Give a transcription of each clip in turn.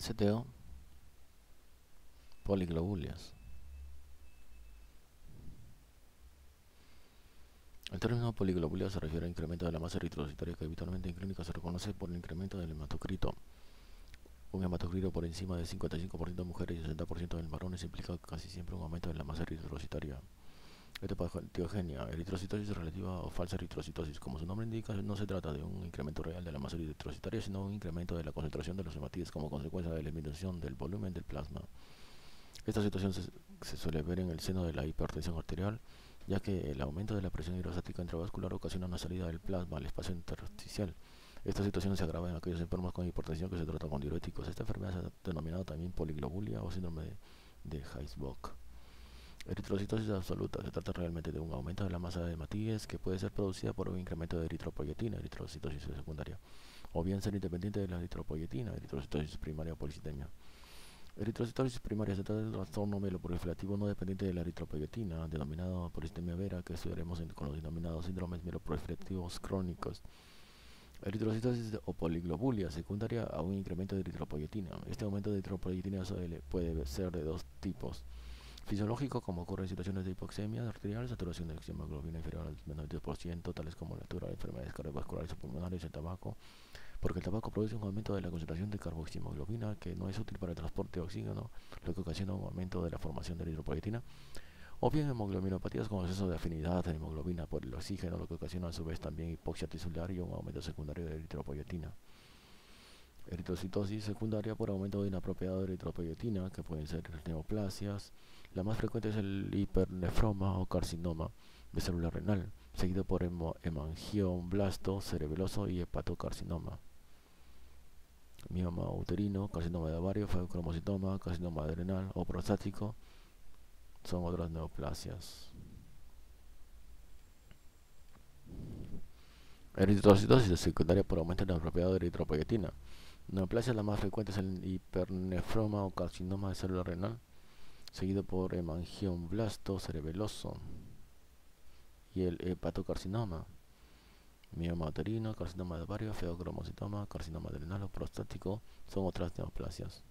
CTO, poliglobulias. El término poliglobulia se refiere al incremento de la masa eritrocitaria que habitualmente en clínica se reconoce por el incremento del hematocrito. Un hematocrito por encima del 55% de mujeres y 60% de varones implica casi siempre un aumento de la masa eritrocitaria. Etiopatogenia, eritrocitosis relativa o falsa eritrocitosis. Como su nombre indica, no se trata de un incremento real de la masa eritrocitaria, sino un incremento de la concentración de los hematíes como consecuencia de la disminución del volumen del plasma. Esta situación se suele ver en el seno de la hipertensión arterial, ya que el aumento de la presión hidrostática intravascular ocasiona una salida del plasma al espacio intersticial. Esta situación se agrava en aquellos enfermos con hipertensión que se tratan con diuréticos. Esta enfermedad se ha denominado también poliglobulia o síndrome de Hays-Bock. Eritrocitosis absoluta. Se trata realmente de un aumento de la masa de hematíes que puede ser producida por un incremento de eritropoyetina, eritrocitosis secundaria, o bien ser independiente de la eritropoyetina, eritrocitosis primaria o policitemia. Eritrocitosis primaria se trata de un trastorno mieloproliferativo no dependiente de la eritropoyetina, denominado policitemia vera, que estudiaremos con los denominados síndromes mieloproliferativos crónicos. Eritrocitosis o poliglobulia secundaria a un incremento de eritropoyetina. Este aumento de eritropoyetina puede ser de dos tipos: fisiológico, como ocurre en situaciones de hipoxemia arterial, saturación de hemoglobina inferior al 90%, tales como la altura de enfermedades cardiovasculares o pulmonares, el tabaco, porque el tabaco produce un aumento de la concentración de carboxiemoglobina que no es útil para el transporte de oxígeno, lo que ocasiona un aumento de la formación de eritropoyetina, o bien hemoglobinopatías con exceso de afinidad de hemoglobina por el oxígeno, lo que ocasiona a su vez también hipoxia tisular y un aumento secundario de eritropoyetina. Eritrocitosis secundaria por aumento de inapropiado de eritropoyetina, que pueden ser neoplasias. La más frecuente es el hipernefroma o carcinoma de célula renal, seguido por hemangioblasto cerebeloso y hepatocarcinoma. Mioma uterino, carcinoma de ovario, feocromocitoma, carcinoma adrenal o prostático son otras neoplasias. Eritrocitosis secundaria por aumento de inapropiado de eritropoyetina. Neoplasia la más frecuente es el hipernefroma o carcinoma de célula renal, seguido por hemangioblasto cerebeloso y el hepatocarcinoma. Mioma uterino, carcinoma de ovario, feocromocitoma, carcinoma adrenal o prostático son otras neoplasias.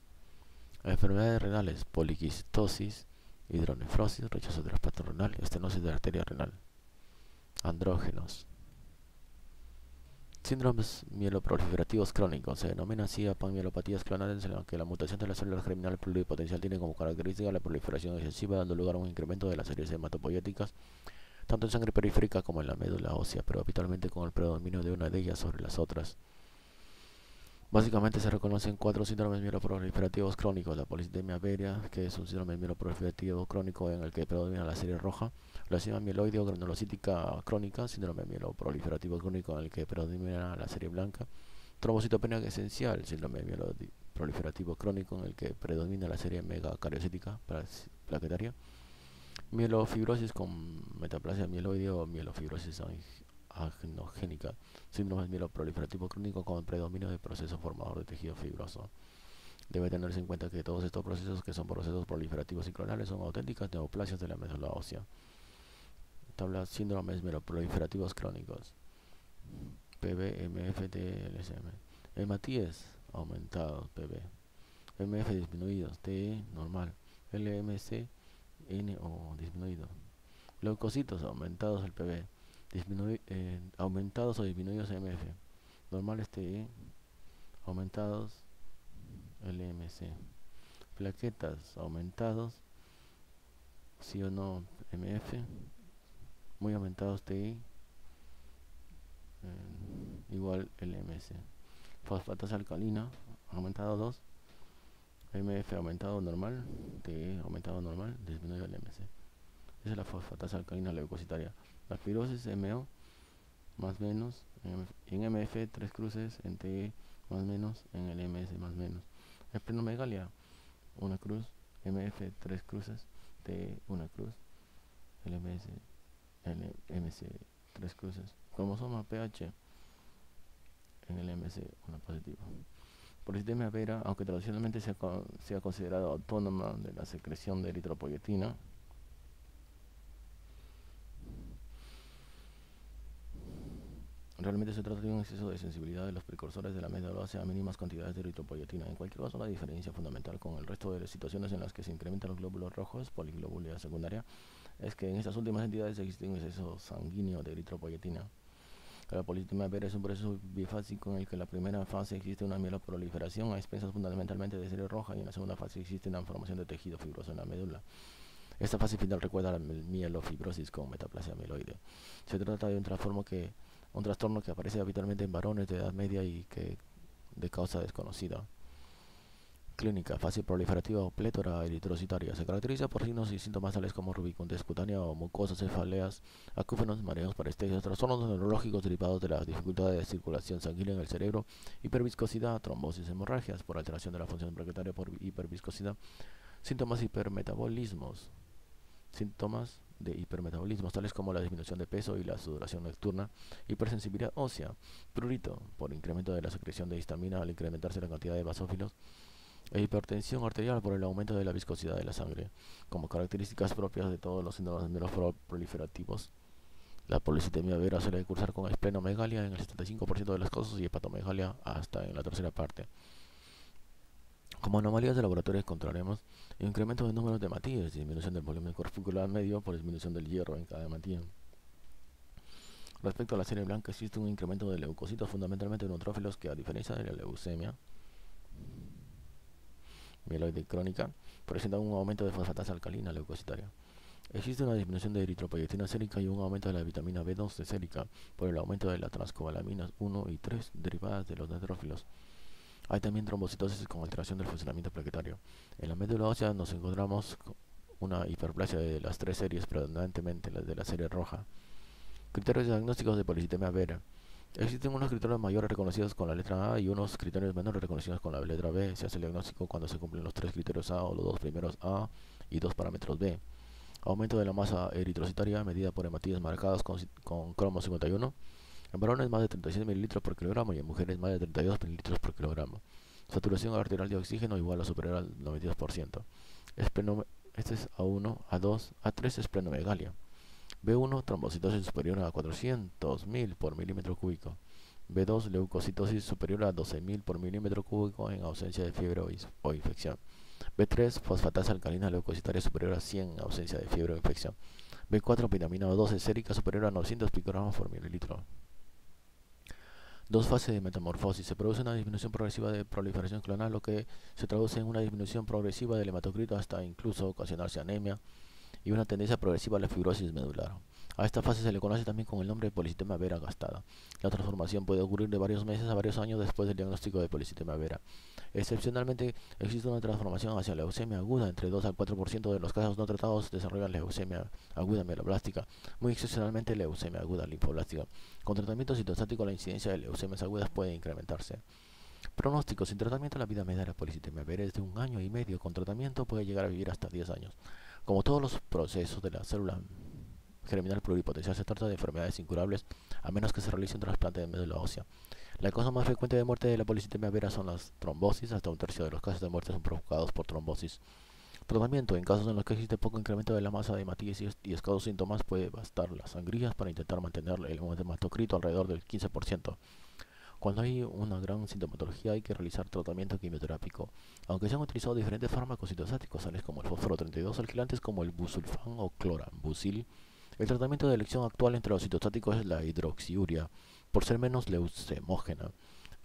Enfermedades renales: poliquistosis, hidronefrosis, rechazo del aparato renal, estenosis de la arteria renal. Andrógenos. Síndromes mieloproliferativos crónicos. Se denomina así a panmielopatías clonales en las que la mutación de la célula germinal pluripotencial tiene como característica la proliferación excesiva, dando lugar a un incremento de las series hematopoyéticas, tanto en sangre periférica como en la médula ósea, pero habitualmente con el predominio de una de ellas sobre las otras. Básicamente se reconocen 4 síndromes mieloproliferativos crónicos: la policitemia vera, que es un síndrome mieloproliferativo crónico en el que predomina la serie roja; la leucemia mieloide o granulocítica crónica, síndrome mieloproliferativo crónico en el que predomina la serie blanca; trombocitopenia esencial, síndrome mieloproliferativo crónico en el que predomina la serie megacariocítica plaquetaria; mielofibrosis con metaplasia mieloide o mielofibrosis agnogénica, síndrome mieloproliferativo crónico con predominio de proceso formador de tejido fibroso. Debe tenerse en cuenta que todos estos procesos, que son procesos proliferativos y clonales, son auténticas neoplasias de la médula ósea. Tabla síndromes mieloproliferativos crónicos: PB, MF, T, LSM. Hematíes aumentados, PB. MF disminuidos, TE normal. LMC, NO disminuido. Leucocitos aumentados, el PB. Aumentados o disminuidos MF, normales TE, aumentados LMC. Plaquetas aumentados, sí o no MF, muy aumentados TI, igual LMC. Fosfatasa alcalina aumentado 2, MF aumentado normal, TE aumentado normal, disminuido LMC. Esa es la fosfatasa alcalina leucocitaria. La fibrosis MO más menos, en MF 3 cruces, en TE más menos, en el MS más menos. Esplenomegalia, una cruz, MF 3 cruces, TE una cruz, LMS, LMC 3 cruces. Cromosoma PH, en el MS una positiva. Policitemia vera, aunque tradicionalmente se ha considerado autónoma de la secreción de eritropoyetina, Realmente se trata de un exceso de sensibilidad de los precursores de la médula ósea a mínimas cantidades de eritropoyetina. En cualquier caso, la diferencia fundamental con el resto de las situaciones en las que se incrementan los glóbulos rojos, poliglobulia secundaria, es que en estas últimas entidades existe un exceso sanguíneo de eritropoyetina. La policitemia vera es un proceso bifásico en el que en la primera fase existe una mieloproliferación a expensas fundamentalmente de serie roja y en la segunda fase existe una formación de tejido fibroso en la médula. Esta fase final recuerda a la mielofibrosis con metaplasia mieloide. Se trata de un trastorno que aparece habitualmente en varones de edad media y que de causa desconocida. Clínica, fase proliferativa o plétora eritrocitaria. Se caracteriza por signos y síntomas tales como rubicundez cutánea o mucosas, cefaleas, acúfenos, mareos, parestesias, trastornos neurológicos derivados de la dificultad de circulación sanguínea en el cerebro, hiperviscosidad, trombosis, hemorragias por alteración de la función plaquetaria por hiperviscosidad, síntomas de hipermetabolismos tales como la disminución de peso y la sudoración nocturna, hipersensibilidad ósea, prurito por incremento de la secreción de histamina al incrementarse la cantidad de basófilos, e hipertensión arterial por el aumento de la viscosidad de la sangre. Como características propias de todos los síndromes mieloproliferativos, la policitemia vera suele cursar con esplenomegalia en el 75% de los casos y hepatomegalia hasta en la tercera parte. Como anomalías de laboratorio encontraremos incremento de números de hematíes, disminución del volumen corpuscular medio por disminución del hierro en cada hematía. Respecto a la serie blanca existe un incremento de leucocitos fundamentalmente neutrófilos que, a diferencia de la leucemia mieloide crónica, presenta un aumento de fosfatasa alcalina leucocitaria. Existe una disminución de eritropoyetina sérica y un aumento de la vitamina B2 de sérica por el aumento de las transcobalaminas 1 y 3 derivadas de los neutrófilos. Hay también trombocitosis con alteración del funcionamiento plaquetario. En la médula ósea nos encontramos una hiperplasia de las tres series, predominantemente las de la serie roja. Criterios diagnósticos de policitemia vera. Existen unos criterios mayores reconocidos con la letra A y unos criterios menores reconocidos con la letra B. Se hace el diagnóstico cuando se cumplen los tres criterios A o los dos primeros A y dos parámetros B. Aumento de la masa eritrocitaria medida por hematíes marcadas con cromo 51. En varones más de 36 mililitros por kilogramo y en mujeres más de 32 mililitros por kilogramo. Saturación arterial de oxígeno igual o superior al 92%. Este es A1, A2, A3 esplenomegalia. B1, trombocitosis superior a 400.000 por milímetro cúbico. B2, leucocitosis superior a 12.000 por milímetro cúbico en ausencia de fiebre o infección. B3, fosfatasa alcalina leucocitaria superior a 100 en ausencia de fiebre o infección. B4, vitamina B12 sérica superior a 900 picogramos por mililitro. Dos fases de metamorfosis. Se produce una disminución progresiva de proliferación clonal, lo que se traduce en una disminución progresiva del hematocrito hasta incluso ocasionarse anemia y una tendencia progresiva a la fibrosis medular. A esta fase se le conoce también con el nombre de policitemia vera gastada. La transformación puede ocurrir de varios meses a varios años después del diagnóstico de policitemia vera. Excepcionalmente, existe una transformación hacia leucemia aguda. Entre 2 al 4% de los casos no tratados desarrollan leucemia aguda mieloblástica, muy excepcionalmente leucemia aguda linfoblástica. Con tratamiento citostático la incidencia de leucemias agudas puede incrementarse. Pronóstico: sin tratamiento la vida media de la policitemia vera es de 1 año y medio. Con tratamiento puede llegar a vivir hasta 10 años. Como todos los procesos de la célula germinal pluripotencial, se trata de enfermedades incurables a menos que se realice un trasplante de médula ósea. La causa más frecuente de muerte de la policitemia vera son las trombosis. Hasta 1/3 de los casos de muerte son provocados por trombosis. Tratamiento: en casos en los que existe poco incremento de la masa de hematíes y escasos síntomas, puede bastar las sangrías para intentar mantener el hematocrito alrededor del 15%. Cuando hay una gran sintomatología hay que realizar tratamiento quimioterápico, aunque se han utilizado diferentes fármacos citostáticos tales como el fósforo 32, alquilantes como el busulfán o clorambucil. El tratamiento de elección actual entre los citostáticos es la hidroxiuria, por ser menos leucemógena.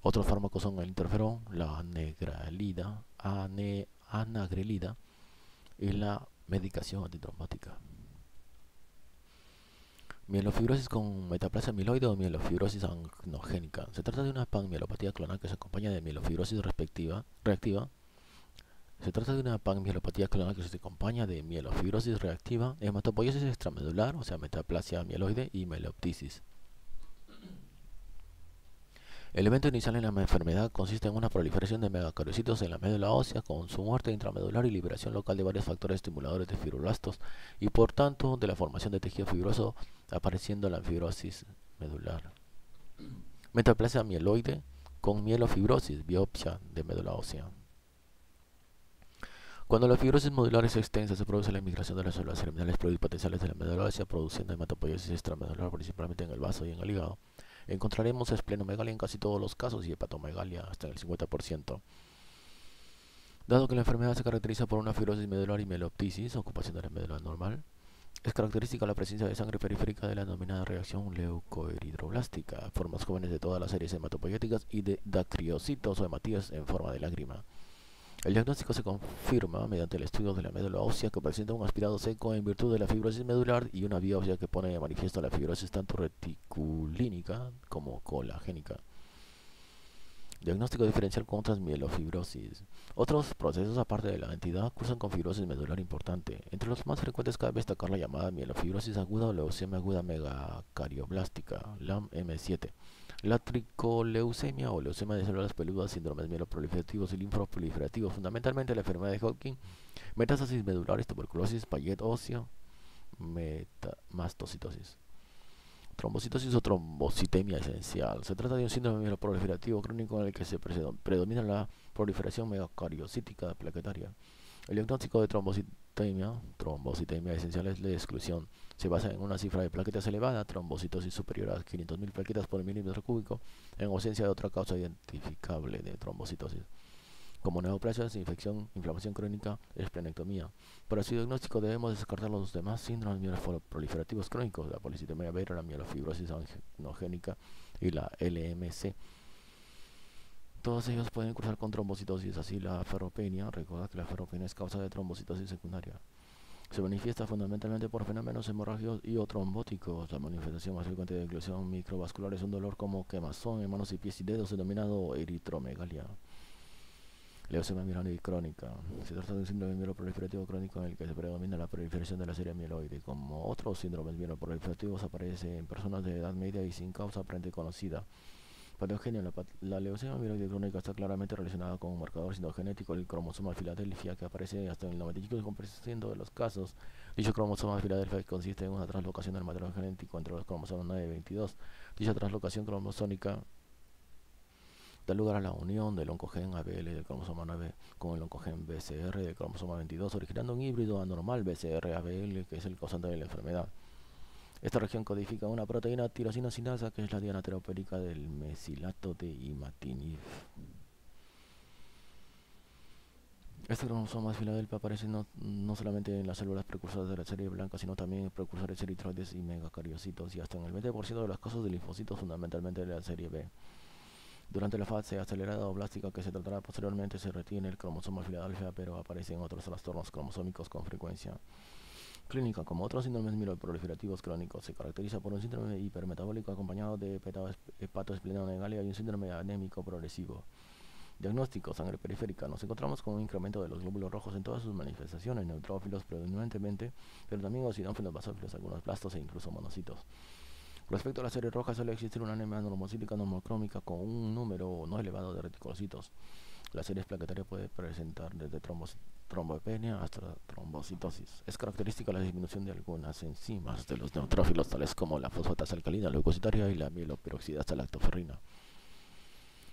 Otros fármacos son el interferón, la anagrelida y la medicación antitrombótica. Mielofibrosis con metaplasia mieloide o mielofibrosis angnogénica. Se trata de una panmielopatía clonal que se acompaña de mielofibrosis reactiva. Hematopoiesis extramedular, o sea, metaplasia mieloide y mieloptisis. El evento inicial en la enfermedad consiste en una proliferación de megacariocitos en la médula ósea con su muerte intramedular y liberación local de varios factores estimuladores de fibroblastos y por tanto de la formación de tejido fibroso, apareciendo la fibrosis medular. Metaplasia mieloide con mielofibrosis, biopsia de médula ósea. Cuando la fibrosis medular es extensa, se produce la inmigración de las células germinales pluripotenciales de la médula ósea, produciendo hematopoiesis extramedular principalmente en el vaso y en el hígado. Encontraremos esplenomegalia en casi todos los casos y hepatomegalia hasta en el 50%. Dado que la enfermedad se caracteriza por una fibrosis medular y mieloptisis, ocupación de la médula normal, es característica la presencia de sangre periférica de la denominada reacción leucoeritroblástica, formas jóvenes de todas las series hematopoyéticas y de dacriocitos o hematíes en forma de lágrima. El diagnóstico se confirma mediante el estudio de la médula ósea que presenta un aspirado seco en virtud de la fibrosis medular y una biopsia que pone de manifiesto la fibrosis tanto reticulínica como colagénica. Diagnóstico diferencial con otras mielofibrosis. Otros procesos aparte de la entidad cursan con fibrosis medular importante. Entre los más frecuentes cabe destacar la llamada mielofibrosis aguda o leucemia aguda megacarioblastica, LAM-M7. La tricoleucemia o leucemia de células peludas, síndromes mieloproliferativos y linfoproliferativos, fundamentalmente la enfermedad de Hodgkin, metástasis medulares, tuberculosis, Payet óseo, mastocitosis. Trombocitosis o trombocitemia esencial. Se trata de un síndrome mieloproliferativo crónico en el que se predomina la proliferación megacariocítica plaquetaria. El diagnóstico de trombocitemia esencial es la exclusión. Se basa en una cifra de plaquetas elevada, trombocitosis superior a 500.000 plaquetas por milímetro cúbico, en ausencia de otra causa identificable de trombocitosis, como neoplasias, inflamación crónica, esplenectomía. Para su diagnóstico debemos descartar los demás síndromes mieloproliferativos crónicos, la policitemia vera, la mielofibrosis angiogénica y la LMC. Todos ellos pueden cursar con trombocitosis, así la ferropenia. Recuerda que la ferropenia es causa de trombocitosis secundaria. Se manifiesta fundamentalmente por fenómenos hemorrágicos y o trombóticos. La manifestación más frecuente de oclusión microvascular es un dolor como quemazón en manos y pies y dedos denominado eritromegalia. Leucemia mieloide crónica. Se trata de un síndrome mieloproliferativo crónico en el que se predomina la proliferación de la serie mieloide. Como otros síndromes mieloproliferativos, aparece en personas de edad media y sin causa aparente conocida. Patogenia. La leucemia mieloide crónica está claramente relacionada con un marcador cintogenético, el cromosoma Filadelfia, que aparece hasta en el 95% de los casos. Dicho cromosoma Filadelfia consiste en una translocación del material genético entre los cromosomas 9 y 22. Dicha translocación cromosómica da lugar a la unión del oncogen ABL del cromosoma 9 con el oncogen BCR del cromosoma 22, originando un híbrido anormal BCR-ABL que es el causante de la enfermedad. Esta región codifica una proteína tirosina sinasa que es la diana teropérica del mesilato de imatinib. Este cromosoma Filadelfia aparece no solamente en las células precursoras de la serie blanca, sino también en precursores eritroides y megacariocitos y hasta en el 20% de los casos de linfocitos, fundamentalmente de la serie B. Durante la fase acelerada o blástica que se tratará posteriormente se retiene el cromosoma Filadelfia, pero aparecen otros trastornos cromosómicos con frecuencia. Clínica. Como otros síndromes mieloproliferativos crónicos, se caracteriza por un síndrome hipermetabólico acompañado de hepatoesplenomegalia y un síndrome anémico progresivo. Diagnóstico. Sangre periférica. Nos encontramos con un incremento de los glóbulos rojos en todas sus manifestaciones, neutrófilos predominantemente, pero también eosinófilos, basófilos, algunos blastos e incluso monocitos. Respecto a la serie roja, suele existir una anemia normocítica normocrómica con un número no elevado de reticulocitos. La serie plaquetaria puede presentar desde trombopenia hasta trombocitosis. Es característica la disminución de algunas enzimas de los neutrófilos, tales como la fosfatasa alcalina leucocitaria y la mieloperoxidasa lactoferrina.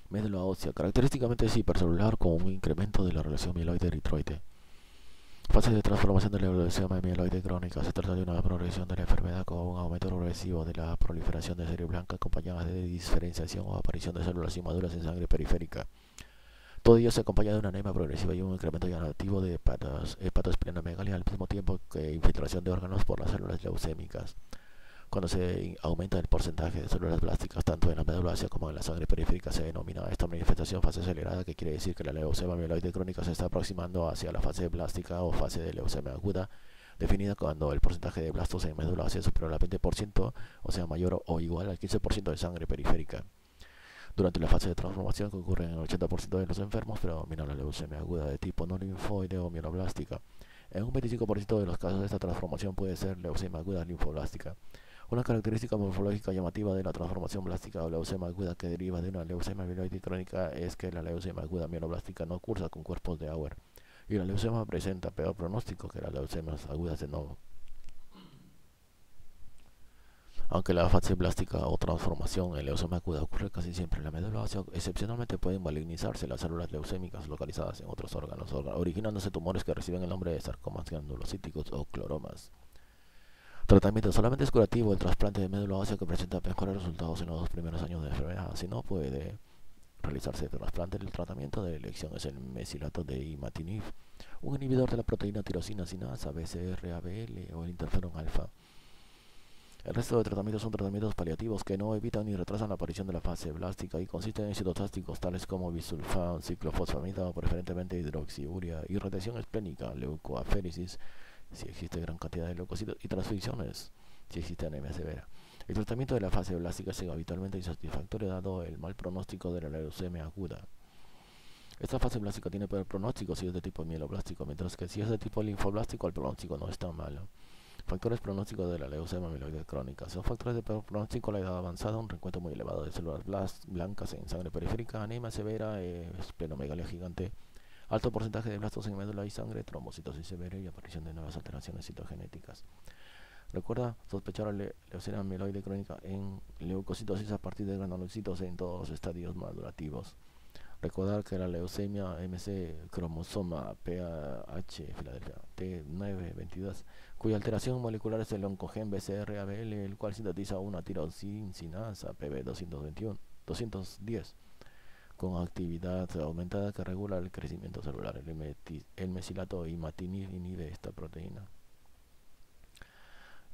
Médula ósea. Característicamente es hipercelular con un incremento de la relación mieloide-eritroide. Fase de transformación de la leucemia mieloide crónica. Se trata de una progresión de la enfermedad con un aumento progresivo de la proliferación de serie blanca acompañada de diferenciación o aparición de células inmaduras en sangre periférica. Todo ello se acompaña de una anemia progresiva y un incremento llamativo de hepatoesplenomegalia al mismo tiempo que infiltración de órganos por las células leucémicas. Cuando se aumenta el porcentaje de células blásticas tanto en la médula ósea como en la sangre periférica, se denomina esta manifestación fase acelerada, que quiere decir que la leucemia mieloide crónica se está aproximando hacia la fase blástica o fase de leucemia aguda, definida cuando el porcentaje de blastos en médula ósea supera el 20%, o sea mayor o igual al 15% de sangre periférica. Durante la fase de transformación, que ocurre en el 80% de los enfermos, predomina la leucemia aguda de tipo no linfoide o mieloblástica. En un 25% de los casos, esta transformación puede ser leucemia aguda linfoblástica. Una característica morfológica llamativa de la transformación blástica o leucemia aguda que deriva de una leucemia mieloide crónica es que la leucemia aguda mieloblástica no cursa con cuerpos de Auer, y la leucemia presenta peor pronóstico que las leucemias agudas de novo. Aunque la fase blástica o transformación en leucemia aguda ocurre casi siempre en la médula ósea, excepcionalmente pueden malignizarse las células leucémicas localizadas en otros órganos, originándose tumores que reciben el nombre de sarcomas granulocíticos o cloromas. Tratamiento solamente es curativo el trasplante de médula ósea que presenta mejores resultados en los 2 primeros años de enfermedad. Si no puede realizarse el trasplante, el tratamiento de elección es el mesilato de imatinib, un inhibidor de la proteína tirosina sinasa, BCR-ABL o el interferón alfa. El resto de tratamientos son tratamientos paliativos que no evitan ni retrasan la aparición de la fase blástica y consisten en citotásticos tales como bisulfán, ciclofosfamida, preferentemente hidroxiuria, y retención esplénica, leucoaféresis, si existe gran cantidad de leucocitos, y transfusiones, si existe anemia severa. El tratamiento de la fase blástica es habitualmente insatisfactorio dado el mal pronóstico de la leucemia aguda. Esta fase blástica tiene peor pronóstico si es de tipo mieloblástico, mientras que si es de tipo linfoblástico el pronóstico no es tan malo. Factores pronósticos de la leucemia mieloide crónica. Son factores de peor pronóstico: la edad avanzada, un recuento muy elevado de células blancas en sangre periférica, anemia severa, esplenomegalia gigante, alto porcentaje de blastos en médula y sangre, trombocitosis severa y aparición de nuevas alteraciones citogenéticas. Recuerda sospechar la leucemia mieloide crónica en leucocitosis a partir de granulocitos en todos los estadios madurativos. Recordar que la leucemia MC cromosoma PAH Filadelfia T922, cuya alteración molecular es el oncogen BCR-ABL, el cual sintetiza una tirosinasa PB210, con actividad aumentada que regula el crecimiento celular. El mesilato imatinib inhibe esta proteína.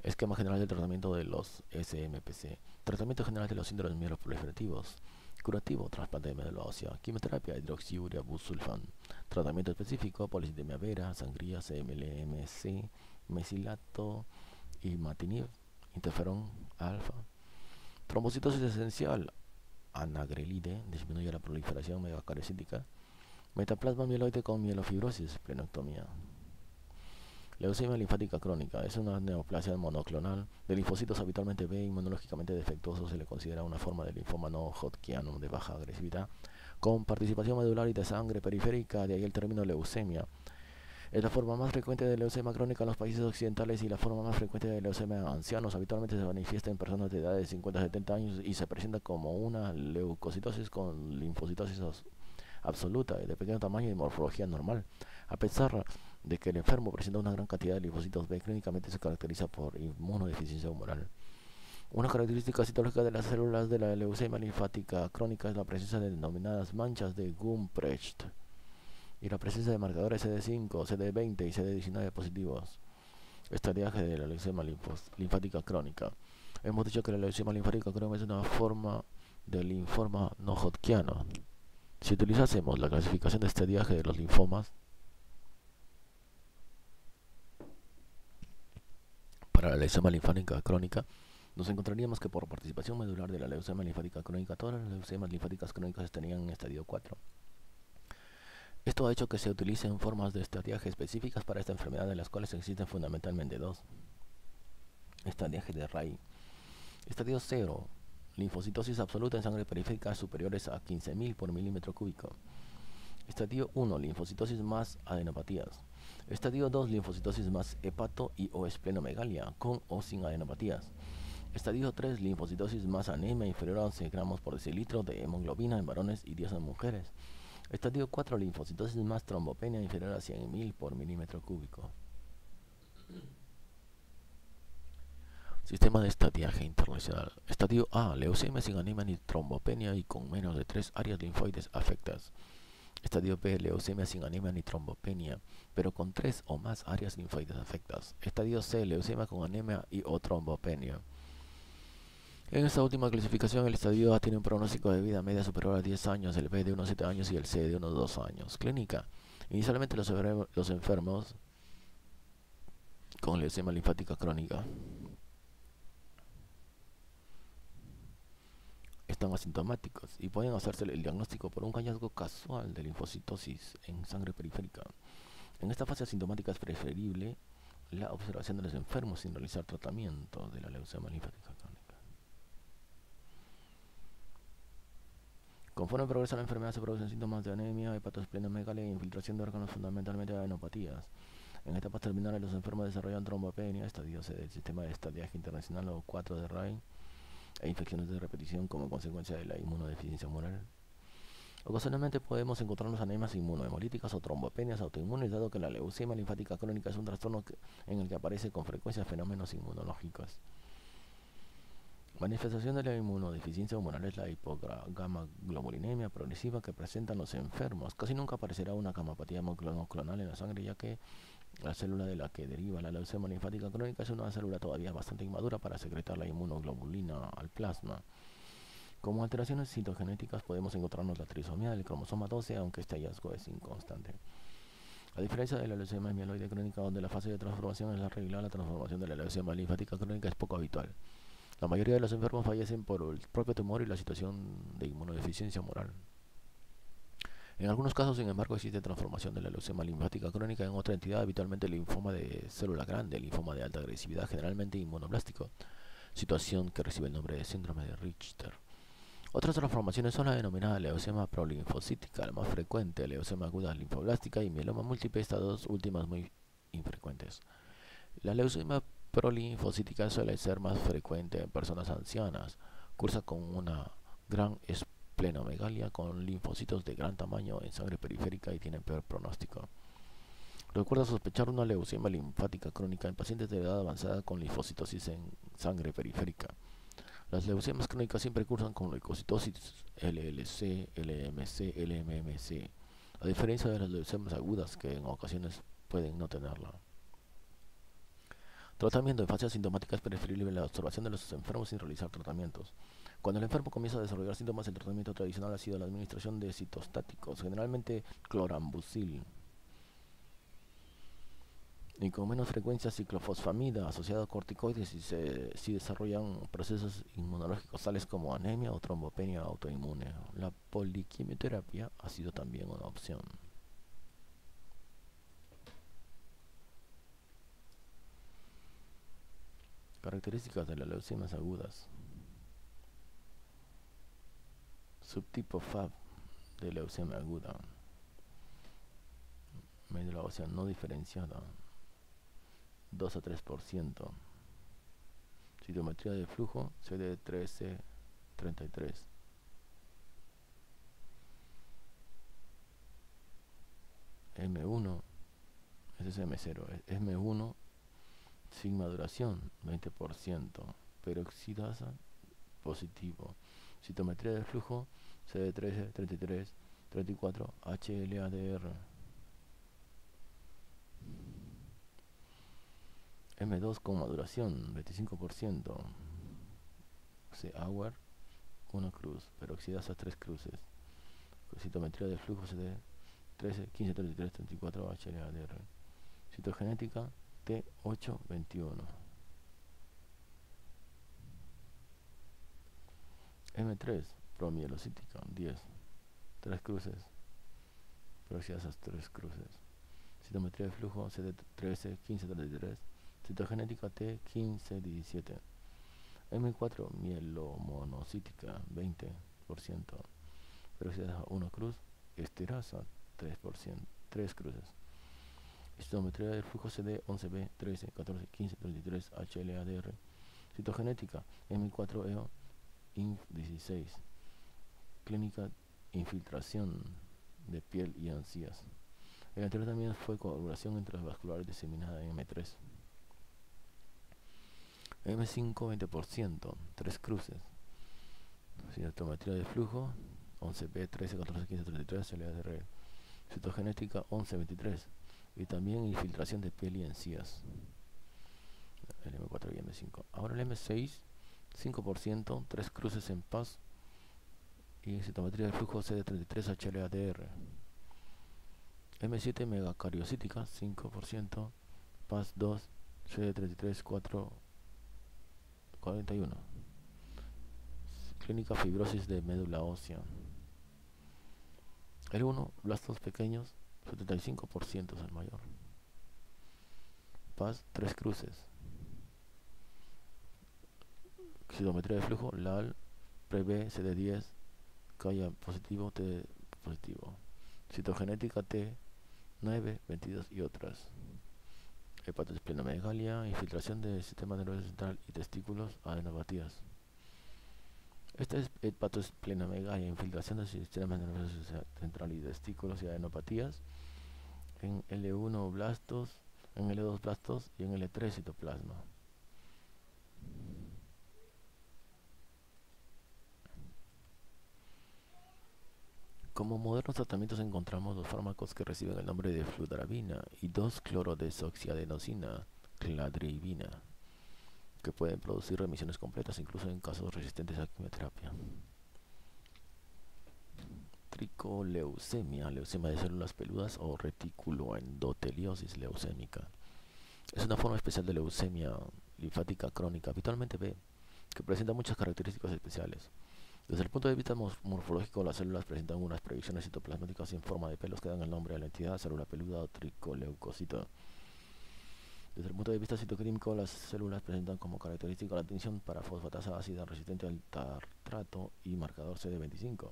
Esquema general del tratamiento de los SMPC. Tratamiento general de los síndromes mieloproliferativos. Curativo, trasplante de médula ósea, quimioterapia, hidroxiuria, busulfán. Tratamiento específico, policitemia vera, sangría, CMLMC, mesilato, imatinib, interferón alfa. Trombocitosis esencial, anagrelide, disminuye la proliferación megacaricítica. Metaplasma mieloide con mielofibrosis, esplenectomía. Leucemia linfática crónica es una neoplasia monoclonal de linfocitos habitualmente B inmunológicamente defectuosos. Se le considera una forma de linfoma no hodgkiniano de baja agresividad, con participación medular y de sangre periférica, de ahí el término leucemia. Es la forma más frecuente de leucemia crónica en los países occidentales y la forma más frecuente de leucemia en ancianos. Habitualmente se manifiesta en personas de edad de 50 a 70 años y se presenta como una leucocitosis con linfocitosis absoluta y de pequeño tamaño y morfología normal. A pesar de que el enfermo presenta una gran cantidad de linfocitos B, clínicamente se caracteriza por inmunodeficiencia humoral. Una característica citológica de las células de la leucemia linfática crónica es la presencia de denominadas manchas de Gumprecht y la presencia de marcadores CD5, CD20 y CD19 positivos. Estadiaje de la leucemia linfática crónica. Hemos dicho que la leucemia linfática crónica es una forma de linfoma no hodgkiniano. Si utilizásemos la clasificación de estadiaje de los linfomas para la leucemia linfática crónica, nos encontraríamos que por participación medular de la leucemia linfática crónica, todas las leucemias linfáticas crónicas estarían en estadio 4. Esto ha hecho que se utilicen formas de estadiaje específicas para esta enfermedad, de las cuales existen fundamentalmente dos. Estadiaje de Ray. Estadio 0. Linfocitosis absoluta en sangre periférica superiores a 15.000 por milímetro cúbico. Estadio 1. Linfocitosis más adenopatías. Estadio 2. Linfocitosis más hepato y o esplenomegalia, con o sin adenopatías. Estadio 3. Linfocitosis más anemia inferior a 11 gramos por decilitro de hemoglobina en varones y 10 en mujeres. Estadio 4. Linfocitosis más trombopenia inferior a 100.000 por milímetro cúbico. Sistema de estadiaje internacional. Estadio A. Leucemia sin anemia ni trombopenia y con menos de 3 áreas linfoides afectadas. Estadio B. Leucemia sin anemia ni trombopenia, pero con 3 o más áreas linfoides afectadas. Estadio C. Leucemia con anemia y o trombopenia. En esta última clasificación, el estadio A tiene un pronóstico de vida media superior a 10 años, el B de unos 7 años y el C de unos 2 años. Clínica. Inicialmente los enfermos con leucemia linfática crónica están asintomáticos y pueden hacerse el diagnóstico por un hallazgo casual de linfocitosis en sangre periférica. En esta fase asintomática es preferible la observación de los enfermos sin realizar tratamiento de la leucemia linfática crónica. Conforme progresa la enfermedad se producen síntomas de anemia, hepatosplenomegalia e infiltración de órganos, fundamentalmente adenopatías. En etapas terminales los enfermos desarrollan trombopenia, estadio C del sistema de estadiaje internacional o 4 de Ray, e infecciones de repetición como consecuencia de la inmunodeficiencia humoral. Ocasionalmente podemos encontrarnos anemias inmunohemolíticas o trombopenias autoinmunes, dado que la leucemia linfática crónica es un trastorno en el que aparece con frecuencia fenómenos inmunológicos. Manifestación de la inmunodeficiencia humoral es la hipogamaglobulinemia progresiva que presentan los enfermos. Casi nunca aparecerá una gamapatía monoclonal en la sangre, ya que la célula de la que deriva la leucemia linfática crónica es una célula todavía bastante inmadura para secretar la inmunoglobulina al plasma. Como alteraciones citogenéticas podemos encontrarnos la trisomía del cromosoma 12, aunque este hallazgo es inconstante. A diferencia de la leucemia mieloide crónica, donde la fase de transformación es la regla, la transformación de la leucemia linfática crónica es poco habitual. La mayoría de los enfermos fallecen por el propio tumor y la situación de inmunodeficiencia humoral. En algunos casos, sin embargo, existe transformación de la leucemia linfática crónica en otra entidad, habitualmente el linfoma de célula grande, el linfoma de alta agresividad, generalmente inmunoblástico, situación que recibe el nombre de síndrome de Richter. Otras transformaciones son la denominada leucemia prolinfocítica, la más frecuente, leucemia aguda linfoblástica y mieloma múltiple, estas dos últimas muy infrecuentes. La leucemia prolinfocítica suele ser más frecuente en personas ancianas, cursa con una gran esplenomegalia con linfocitos de gran tamaño en sangre periférica y tiene peor pronóstico. Recuerda sospechar una leucemia linfática crónica en pacientes de edad avanzada con linfocitosis en sangre periférica. Las leucemias crónicas siempre cursan con leucocitosis LLC, LMC, LMMC, a diferencia de las leucemias agudas que en ocasiones pueden no tenerla. Tratamiento en fase asintomática es preferible la observación de los enfermos sin realizar tratamientos. Cuando el enfermo comienza a desarrollar síntomas, el tratamiento tradicional ha sido la administración de citostáticos, generalmente clorambucil, y con menos frecuencia ciclofosfamida asociada a corticoides si desarrollan procesos inmunológicos tales como anemia o trombopenia autoinmune. La poliquimioterapia ha sido también una opción. Características de las leucemias agudas. Subtipo FAB de leucemia aguda. Médula ósea no diferenciada, 2 a 3%. Citometría de flujo CD1333. M1, ese es M0, es M1 sin maduración, 20%. Peroxidasa positivo. Citometría de flujo CD13, 33, 34, HLA-DR. M2 con maduración, 25%. C-Hour, 1 cruz. Peroxidasa, 3 cruces. Citometría de flujo CD 13, 15, 33, 34, HLA-DR. Citogenética T821. M3, promielocítica, 10, 3 cruces. Peroxidasas, 3 cruces. Citometría de flujo CD13, 15, 33. Citogenética T1517. M4, mielomonocítica, 20%. Peroxidasa 1 cruz. Esterasa, 3%, 3 cruces. Citometría del flujo CD 11B, 13, 14, 15, 33, HLA-DR. Citogenética M4EO, INF16. Clínica infiltración de piel y encías. El anterior también fue coagulación intravascular diseminada en M3. M5, 20%, 3 cruces. Citometría de flujo 11B, 13, 14, 15, 33, HLA-DR. Citogenética 11, 23. Y también infiltración de piel y encías. El M4 y M5. Ahora el M6, 5%, 3 cruces en PAS y citometría de flujo CD33 HLA-DR. M7 megacariocítica, 5%, PAS 2, CD33 4, 41. Clínica fibrosis de médula ósea. El 1, blastos pequeños, 75% es el mayor. PAS 3 cruces. Citometría de flujo LAL, PREB, CD10, CAIA positivo, T positivo. Citogenética T 9, 22 y otras. Hepatosplenomegalia, infiltración del sistema nervioso central y testículos, adenopatías. Esta es hepatosplenomegalia, infiltración del sistema nervioso central y testículos y adenopatías en L1 blastos, en L2 blastos y en L3 citoplasma. Como modernos tratamientos encontramos los fármacos que reciben el nombre de fludarabina y 2-clorodesoxiadenosina, cladribina, que pueden producir remisiones completas incluso en casos resistentes a quimioterapia. Tricoleucemia, leucemia de células peludas o reticuloendoteliosis leucémica. Es una forma especial de leucemia linfática crónica, habitualmente B, que presenta muchas características especiales. Desde el punto de vista morfológico, las células presentan unas proyecciones citoplasmáticas en forma de pelos que dan el nombre a la entidad célula peluda o tricoleucocito. Desde el punto de vista citoquímico, las células presentan como característica la tinción para fosfatasa ácida resistente al tartrato y marcador CD25.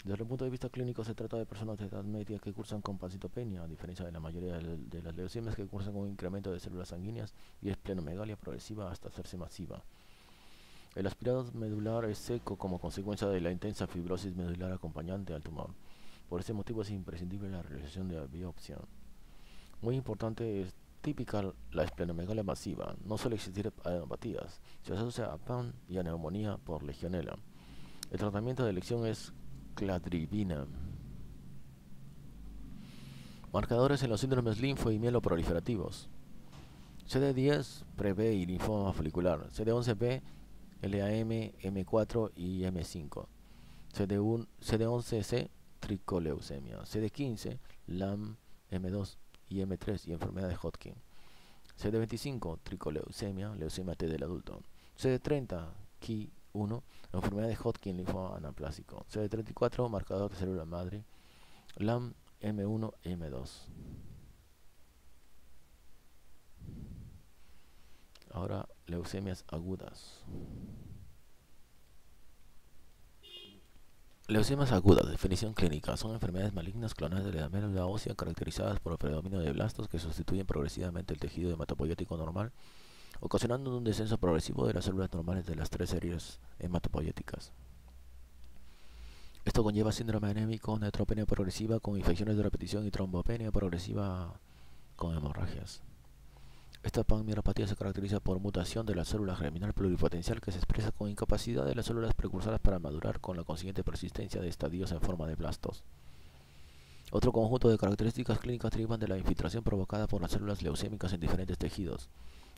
Desde el punto de vista clínico, se trata de personas de edad media que cursan con pancitopenia, a diferencia de la mayoría de las leucemias que cursan con un incremento de células sanguíneas y esplenomegalia progresiva hasta hacerse masiva. El aspirado medular es seco como consecuencia de la intensa fibrosis medular acompañante al tumor. Por este motivo es imprescindible la realización de la biopsia. Muy importante, es típica la esplenomegalia masiva. No suele existir adenopatías. Se asocia a PAN y a neumonía por legionela. El tratamiento de elección es cladribina. Marcadores en los síndromes linfo y mieloproliferativos. CD10 pre-B y linfoma folicular. CD11B, LAM, M4 y M5. CD11C, tricoleucemia. CD15, LAM, M2 y M3 y enfermedad de Hodgkin. CD25, tricoleucemia, leucemia T del adulto. CD30, Ki1, enfermedad de Hodgkin, linfoma anaplásico. CD34, marcador de célula madre. LAM, M1, M2. Ahora, leucemias agudas. Leucemias agudas, definición clínica, son enfermedades malignas clonales de la médula ósea caracterizadas por el predominio de blastos que sustituyen progresivamente el tejido hematopoyético normal, ocasionando un descenso progresivo de las células normales de las tres series hematopoyéticas. Esto conlleva síndrome anémico, neutropenia progresiva con infecciones de repetición y trombopenia progresiva con hemorragias. Esta panmiopatía se caracteriza por mutación de la célula germinal pluripotencial que se expresa con incapacidad de las células precursoras para madurar con la consiguiente persistencia de estadios en forma de blastos. Otro conjunto de características clínicas derivan de la infiltración provocada por las células leucémicas en diferentes tejidos.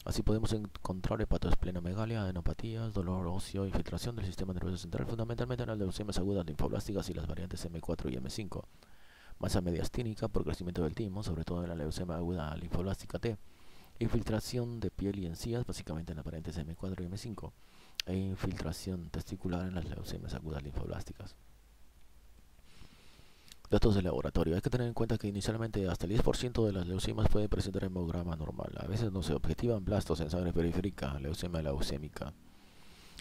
Así podemos encontrar hepatosplenomegalia, adenopatías, dolor óseo, infiltración del sistema nervioso central, fundamentalmente en las leucemias agudas linfoblásticas y las variantes M4 y M5. Masa mediastínica por crecimiento del timo, sobre todo en la leucemia aguda linfoblástica T. Infiltración de piel y encías, básicamente en las variantes M4 y M5. E infiltración testicular en las leucemias agudas linfoblásticas. Datos de laboratorio. Hay que tener en cuenta que inicialmente hasta el 10% de las leucemias puede presentar hemograma normal. A veces no se objetivan blastos en sangre periférica, leucemia leucémica.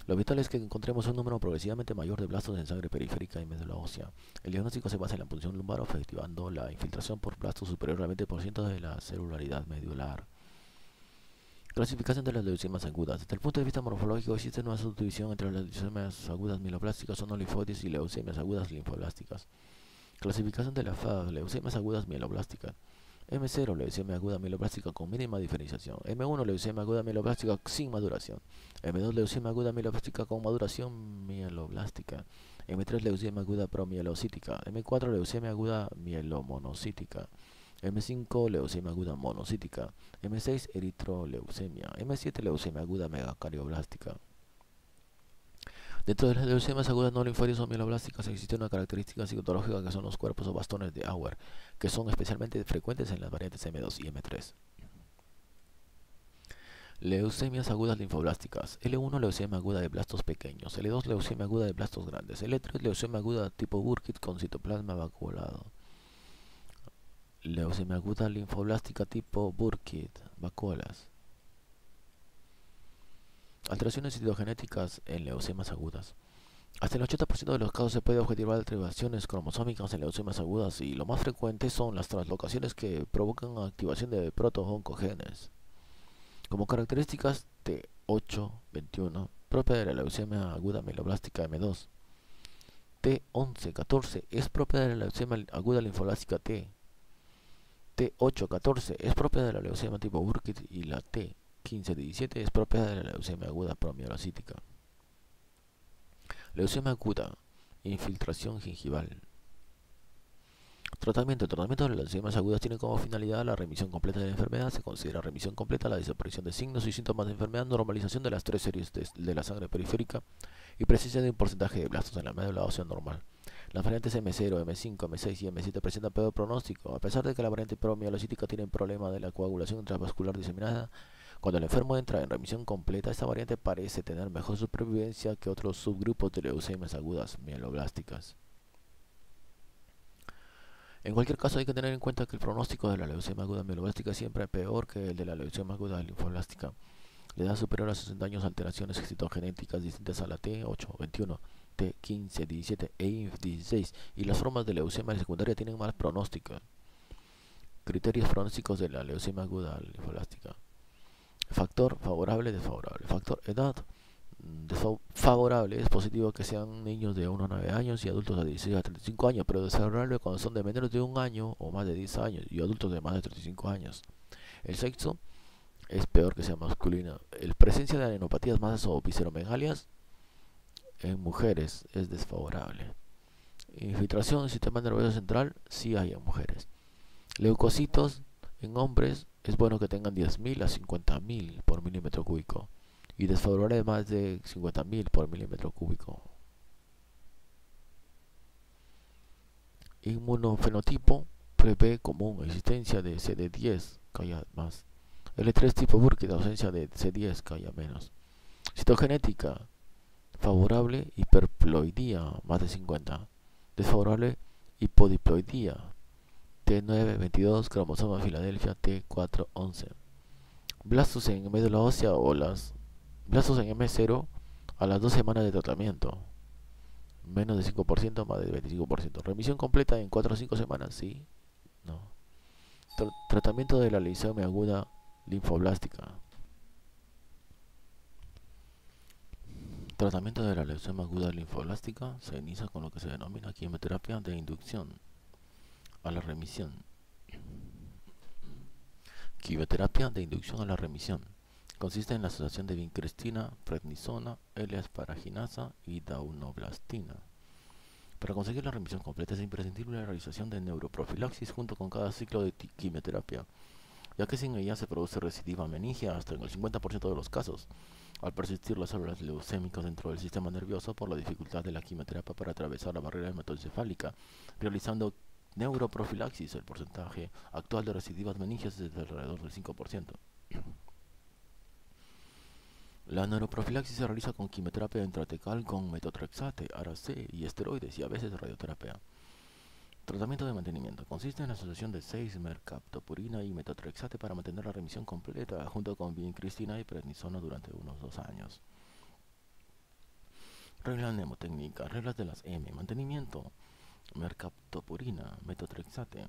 Lo vital es que encontremos un número progresivamente mayor de blastos en sangre periférica y médula ósea. El diagnóstico se basa en la punción lumbar, objetivando la infiltración por blastos superior al 20% de la celularidad medular. Clasificación de las leucemias agudas. Desde el punto de vista morfológico existe una subdivisión entre las leucemias agudas mieloblásticas o no linfoides y leucemias agudas linfoblásticas. Clasificación de la FAG, leucemias agudas mieloblásticas. M0, leucemia aguda mieloblástica con mínima diferenciación. M1, leucemia aguda mieloblástica sin maduración. M2, leucemia aguda mieloblástica con maduración mieloblástica. M3, leucemia aguda promielocítica. M4, leucemia aguda mielomonocítica. M5, leucemia aguda monocítica. M6, eritroleucemia. M7, leucemia aguda megacarioblástica. Dentro de las leucemias agudas no linfoides o mieloblásticas existe una característica citológica que son los cuerpos o bastones de Auer, que son especialmente frecuentes en las variantes M2 y M3. Leucemias agudas linfoblásticas. L1, leucemia aguda de blastos pequeños. L2, leucemia aguda de blastos grandes. L3, leucemia aguda tipo Burkitt con citoplasma vacuolado. Leucemia aguda linfoblástica tipo Burkitt, vacuolas. Alteraciones citogenéticas en leucemias agudas. Hasta el 80% de los casos se puede objetivar alteraciones cromosómicas en leucemias agudas y lo más frecuente son las translocaciones que provocan activación de proto-oncogenes. Como características T8, 21, propia de la leucemia aguda mieloblástica M2. T11-14 es propia de la leucemia aguda linfoblástica T. T8-14 es propia de la leucemia tipo Burkitt y la T15-17 es propia de la leucemia aguda promielocítica. Leucemia aguda, infiltración gingival. Tratamiento. El tratamiento de las leucemias agudas tiene como finalidad la remisión completa de la enfermedad. Se considera remisión completa la desaparición de signos y síntomas de enfermedad, normalización de las 3 series de la sangre periférica y presencia de un porcentaje de blastos en la médula ósea normal. Las variantes M0, M5, M6 y M7 presentan peor pronóstico, a pesar de que la variante promielocítica tiene un problema de la coagulación intravascular diseminada. Cuando el enfermo entra en remisión completa, esta variante parece tener mejor supervivencia que otros subgrupos de leucemias agudas mieloblásticas. En cualquier caso, hay que tener en cuenta que el pronóstico de la leucemia aguda mieloblástica es siempre peor que el de la leucemia aguda linfoblástica. La edad superior a 60 años, alteraciones citogenéticas distintas a la T8, 21, T15, 17 e INF16 y las formas de leucemia secundaria tienen más pronóstico. Criterios pronósticos de la leucemia aguda linfoblástica. Factor favorable, desfavorable. Factor edad. Favorable es positivo que sean niños de 1 a 9 años y adultos de 16 a 35 años, pero desfavorable cuando son de menos de 1 año o más de 10 años y adultos de más de 35 años. El sexo es peor que sea masculino. La presencia de adenopatías, masas o visceromegalias en mujeres es desfavorable. Infiltración del sistema nervioso central sí hay en mujeres. Leucocitos en hombres es bueno que tengan 10.000 a 50.000 por milímetro cúbico y desfavorable de más de 50.000 por milímetro cúbico. Inmunofenotipo prevé común, existencia de CD10, que haya más. L3 tipo Burkitt, ausencia de C10, que haya menos. Citogenética favorable, hiperploidía, más de 50. Desfavorable, hipodiploidía, T9, 22, cromosoma Filadelfia, T4, 11. Blastos en médula ósea o las blastos en M0 a las 2 semanas de tratamiento. Menos de 5%, más de 25%. Remisión completa en 4 o 5 semanas, sí, no. Tratamiento de la leucemia aguda linfoblástica. Tratamiento de la leucemia aguda linfoblástica se inicia con lo que se denomina quimioterapia de inducción a la remisión. Quimioterapia de inducción a la remisión consiste en la asociación de vincristina, prednisona, L-asparaginasa y daunoblastina. Para conseguir la remisión completa es imprescindible la realización de neuroprofilaxis junto con cada ciclo de quimioterapia, ya que sin ella se produce recidiva meningia hasta en el 50% de los casos, al persistir las células leucémicas dentro del sistema nervioso por la dificultad de la quimioterapia para atravesar la barrera hematoencefálica. Realizando neuroprofilaxis, el porcentaje actual de recidivas meningias es de alrededor del 5%. La neuroprofilaxis se realiza con quimioterapia intratecal con metotrexate, ARA-C y esteroides y a veces radioterapia. Tratamiento de mantenimiento consiste en la asociación de 6-mercaptopurina y metotrexate para mantener la remisión completa junto con vincristina y prednisona durante unos 2 años. Regla mnemotécnica, reglas de las M. Mantenimiento, mercaptopurina, metotrexate.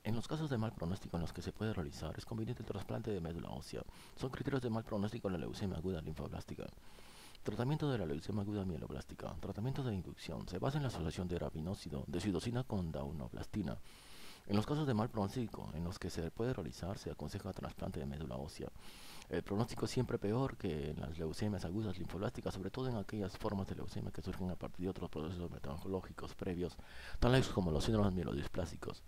En los casos de mal pronóstico en los que se puede realizar, es conveniente el trasplante de médula ósea. Son criterios de mal pronóstico en la leucemia aguda linfoblástica. Tratamiento de la leucemia aguda mieloblástica. Tratamiento de inducción. Se basa en la asociación de rabinócido de pseudocina con daunoblastina. En los casos de mal pronóstico en los que se puede realizar, se aconseja trasplante de médula ósea. El pronóstico es siempre peor que en las leucemias agudas linfoblásticas, sobre todo en aquellas formas de leucemia que surgen a partir de otros procesos metabólicos previos, tales como los síndromes mielodisplásicos.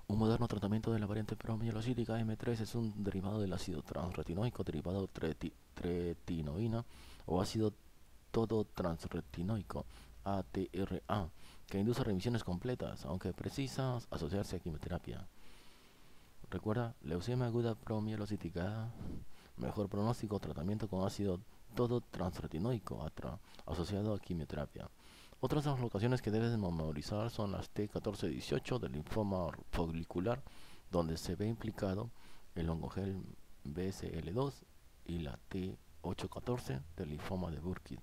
Un moderno tratamiento de la variante promielocítica M3 es un derivado del ácido transretinoico derivado tretinoína o ácido todotransretinoico ATRA, que induce remisiones completas, aunque precisa asociarse a quimioterapia. Recuerda, leucemia aguda promielocítica, mejor pronóstico, tratamiento con ácido todotransretinoico ATRA, asociado a quimioterapia. Otras locaciones que debes memorizar son las T14-18 del linfoma folicular, donde se ve implicado el ongogel BSL2, y la T8-14 del linfoma de Burkitt.